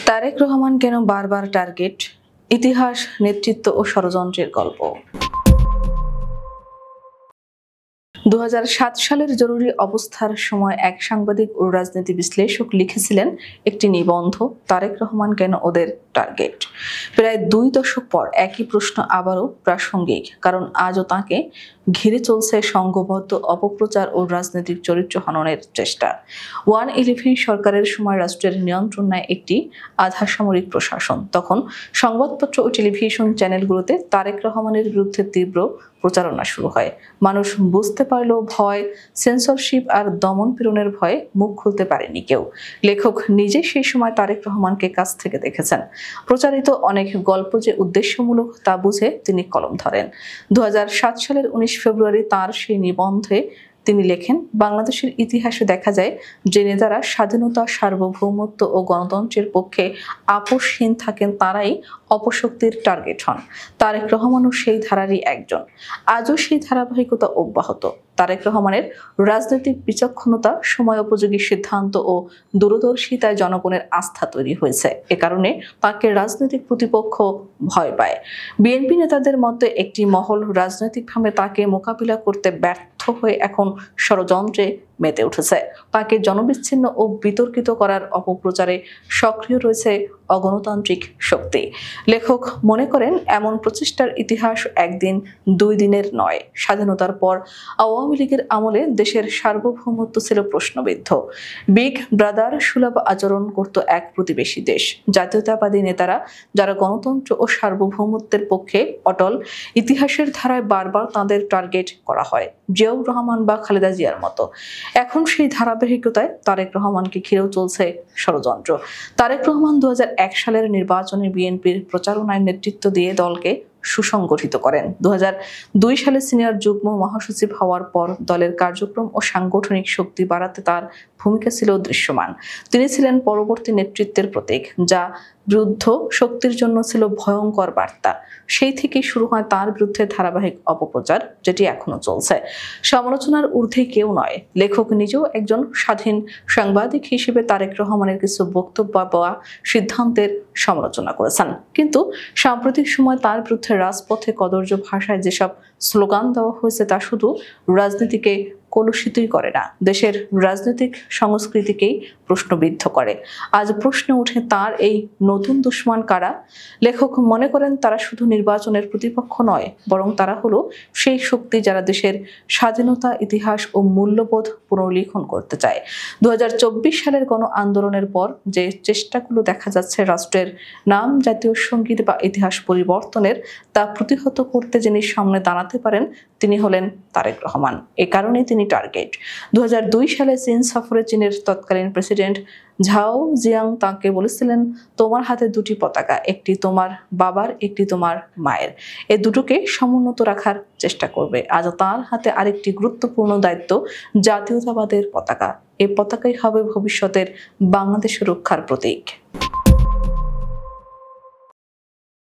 তারেক রহমান কেন বারবার টার্গেট? ইতিহাস, নেতৃত্ব ও ষড়যন্ত্রের গল্প। 2007 সালের জরুরি অবস্থার সময় এক সাংবাদিক ও রাজনীতি বিশ্লেষক লিখেছিলেন একটি নিবন্ধ, তারেক রহমান কেন ওদের টার্গেট। প্রায় 2 দশক পর একই প্রশ্ন আবারও প্রাসঙ্গিক, কারণ আজও তাকে ঘিরে চলছে সংঘবদ্ধ অপপ্রচার ও রাজনৈতিক চরিত্র হননের চেষ্টা। 111 সরকারের সময় রাষ্ট্রের নিয়ন্ত্রণ নেয় একটি আধা সামরিক প্রশাসন। তখন সংবাদপত্র ও টেলিভিশন চ্যানেলগুলোতে তারেক রহমানের বিরুদ্ধে তীব্র প্রচারণা শুরু হয়। মানুষ বুঝতে পারল ভয়, সেন্সরশিপ আর দমন পীড়নের ভয়ে মুখ খুলতে পারেনি কেউ। লেখক নিজে সেই সময় তারেক রহমানকে কাছ থেকে দেখেছেন। প্রচারিত অনেক গল্প যে উদ্দেশ্যমূলক তা বুঝে তিনি কলম ধরেন। 2007 সালের 19 ফেব্রুয়ারি তার সেই নিবন্ধে তিনি লেখেন, বাংলাদেশের ইতিহাসে দেখা যায় যে নেতারা স্বাধীনতা, সার্বভৌমত্ব ও গণতন্ত্রের পক্ষে আপোষহীন থাকেন তারাই অপশক্তির টার্গেট হন। তারেক রহমানও সেই ধারারই একজন। আজও সেই ধারাবাহিকতা অব্যাহত। তারেক রহমানের রাজনৈতিক বিচক্ষণতা, সময়োপযোগী সিদ্ধান্ত ও দূরদর্শিতায় জনগণের আস্থা তৈরি হয়েছে। এ কারণে তাকে রাজনৈতিক প্রতিপক্ষ ভয় পায়। বিএনপি নেতাদের মধ্যে একটি মহল রাজনৈতিকভাবে তাকে মোকাবিলা করতে ব্যর্থ হয়ে এখন ষড়যন্ত্রে মেতে উঠেছে। তাকে জনবিচ্ছিন্ন ও বিতর্কিত করার অপপ্রচারে সক্রিয় রয়েছে অগণতান্ত্রিক শক্তি। লেখক মনে করেন, এমন প্রচেষ্টার ইতিহাস একদিন 2 দিনের নয়। স্বাধীনতার পর আওয়ামী লীগের আমলে দেশের সার্বভৌমত্ব ছিল প্রশ্নবিদ্ধ। বিগ ব্রাদার সুলভ আচরণ করত এক প্রতিবেশী দেশ। জাতীয়তাবাদী নেতারা, যারা গণতন্ত্র ও সার্বভৌমত্বের পক্ষে অটল, ইতিহাসের ধারায় বারবার তাদের টার্গেট করা হয়, জিয়াউর রহমান বা খালেদা জিয়ার মতো। এখন সেই ধারাবাহিকতায় তারেক রহমানকে ঘিরেও চলছে ষড়যন্ত্র। তারেক রহমান 2001 সালের নির্বাচনে বিএনপির প্রচারণায় নেতৃত্ব দিয়ে দলকে সুসংগঠিত করেন। 2002 সালে সিনিয়র যুগ্ম মহাসচিব হওয়ার পর দলের কার্যক্রম ও সাংগঠনিক শক্তি বাড়াতে তার ভূমিকা ছিল দৃশ্যমান। তিনি ছিলেন পরবর্তী নেতৃত্বের প্রতীক, যা বিরুদ্ধ শক্তির জন্য ছিল ভয়ঙ্কর বার্তা। সেই থেকেই শুরু হয় তার বিরুদ্ধে ধারাবাহিক অপপ্রচার, যেটি এখনো চলছে। সমালোচনার ঊর্ধ্বে কেউ নয়। লেখক নিজেও একজন স্বাধীন সাংবাদিক হিসেবে তারেক রহমানের কিছু বক্তব্য বা সিদ্ধান্তের সমালোচনা করেছেন, কিন্তু সাম্প্রতিক সময় তার বিরুদ্ধে রাজপথে কদর্য ভাষায় যেসব স্লোগান দেওয়া হয়েছে তা শুধু রাজনীতিকে কলুষিতই করে না, দেশের রাজনৈতিক সংস্কৃতিকেই প্রশ্নবিদ্ধ করে। আজ প্রশ্ন ওঠে, তার এই নতুন দুশ্মন কারা? লেখক মনে করেন, তারা শুধু নির্বাচনের প্রতিপক্ষ নয়, বরং তারা হলো সেই শক্তি যারা দেশের স্বাধীনতা, ইতিহাস ও মূল্যবোধ পুনর্লিখন করতে চায়। 2024 সালের গণ আন্দোলনের পর যে চেষ্টাগুলো দেখা যাচ্ছে রাষ্ট্রের নাম, জাতীয় সঙ্গীত বা ইতিহাস পরিবর্তনের, তা প্রতিহত করতে যিনি সামনে দাঁড়াতে পারেন তিনি হলেন তারেক রহমান। এ কারণেই তিনি টার্গেট। 2002 সালে চীন সফরে চীনের তৎকালীন প্রেসিডেন্ট ঝাও জিয়াং তাকে বলেছিলেন, তোমার হাতে 2টি পতাকা, একটি তোমার বাবার, একটি তোমার মায়ের। এ দুটোকে সমুন্নত রাখার চেষ্টা করবে। আজ তার হাতে আরেকটি গুরুত্বপূর্ণ দায়িত্ব, জাতীয়তাবাদের পতাকা। এই পতাকাই হবে ভবিষ্যতের বাংলাদেশ রক্ষার প্রতীক।